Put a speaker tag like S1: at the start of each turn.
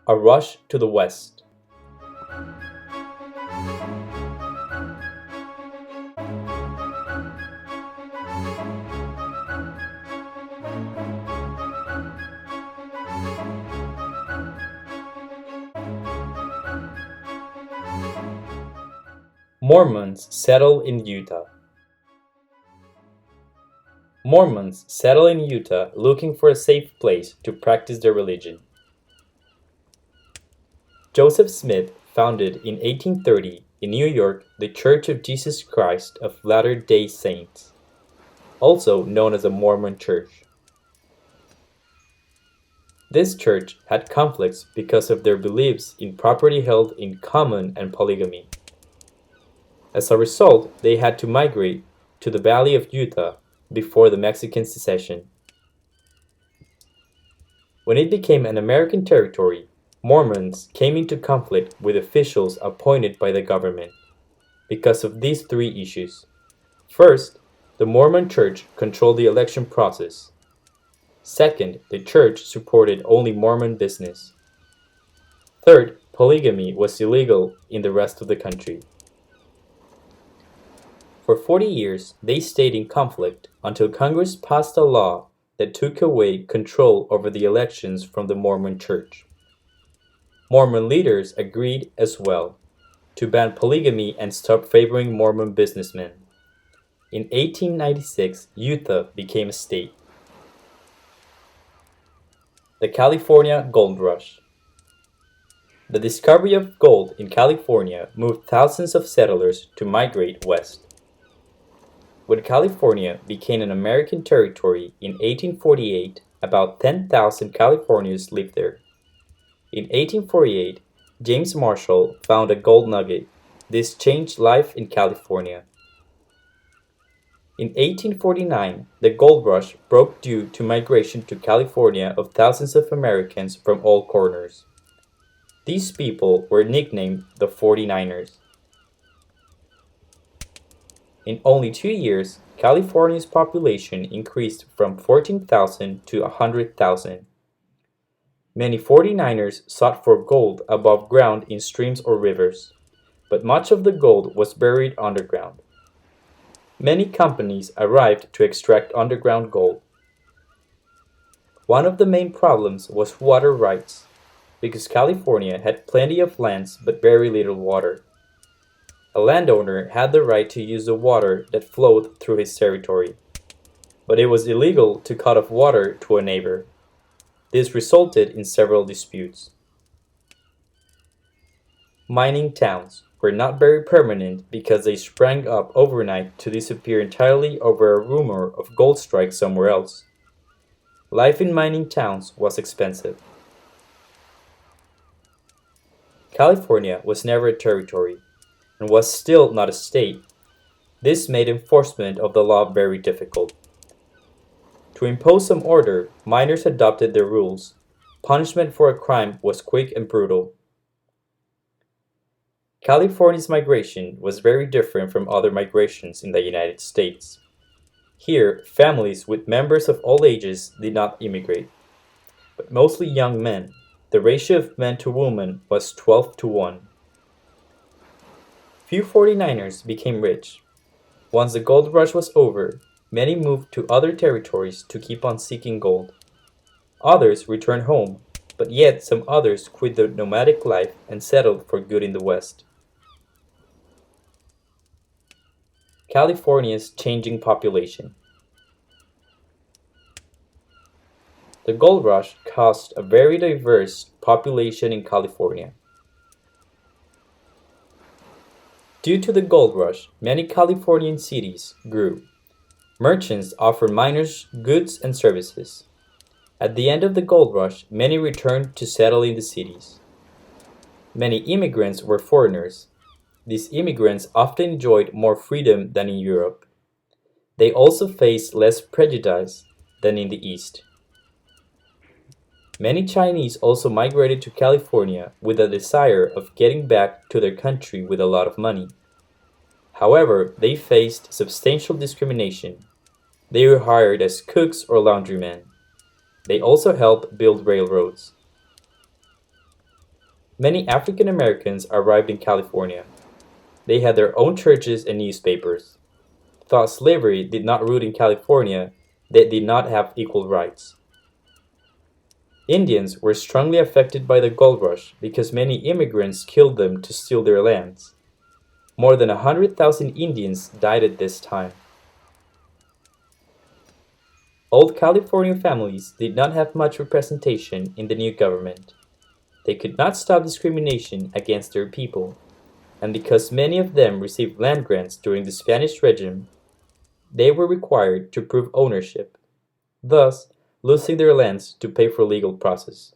S1: A rush to the west. Mormons settle in Utah. Mormons settle in Utah looking for a safe place to practice their religion. Joseph Smith founded in 1830 in New York the Church of Jesus Christ of Latter-day Saints, also known as the Mormon Church. This church had conflicts because of their beliefs in property held in common and polygamy. As a result, they had to migrate to the Valley of Utah before the Mexican secession. When it became an American territory, Mormons came into conflict with officials appointed by the government because of these three issues. First, the Mormon Church controlled the election process. Second, the church supported only Mormon business. Third, polygamy was illegal in the rest of the country. For 40 years, they stayed in conflict until Congress passed a law that took away control over the elections from the Mormon Church. Mormon leaders agreed as well to ban polygamy and stop favoring Mormon businessmen. In 1896, Utah became a state. The California Gold Rush. The discovery of gold in California moved thousands of settlers to migrate west. When California became an American territory in 1848, about 10,000 Californians lived there. In 1848, James Marshall found a gold nugget. This changed life in California. In 1849, the gold rush broke due to migration to California of thousands of Americans from all corners. These people were nicknamed the 49ers. In only 2 years, California's population increased from 14,000 to 100,000. Many 49ers sought for gold above ground in streams or rivers, but much of the gold was buried underground. Many companies arrived to extract underground gold. One of the main problems was water rights, because California had plenty of lands but very little water. A landowner had the right to use the water that flowed through his territory, but it was illegal to cut off water to a neighbor. This resulted in several disputes. Mining towns were not very permanent because they sprang up overnight to disappear entirely over a rumor of gold strikes somewhere else. Life in mining towns was expensive. California was never a territory and was still not a state. This made enforcement of the law very difficult. To impose some order, miners adopted their rules. Punishment for a crime was quick and brutal. California's migration was very different from other migrations in the United States. Here, families with members of all ages did not immigrate, but mostly young men. The ratio of men to women was 12 to 1. Few 49ers became rich. Once the gold rush was over, many moved to other territories to keep on seeking gold. Others returned home, but yet some others quit the nomadic life and settled for good in the West. California's changing population. The gold rush caused a very diverse population in California. Due to the gold rush, many Californian cities grew. Merchants offered miners goods and services. At the end of the gold rush, many returned to settle in the cities. Many immigrants were foreigners. These immigrants often enjoyed more freedom than in Europe. They also faced less prejudice than in the East. Many Chinese also migrated to California with a desire of getting back to their country with a lot of money. However, they faced substantial discrimination. They were hired as cooks or laundrymen. They also helped build railroads. Many African Americans arrived in California. They had their own churches and newspapers. Thought slavery did not root in California, they did not have equal rights. Indians were strongly affected by the gold rush because many immigrants killed them to steal their lands. More than 100,000 Indians died at this time. Old California families did not have much representation in the new government. They could not stop discrimination against their people, and because many of them received land grants during the Spanish regime, they were required to prove ownership, thus losing their lands to pay for legal process.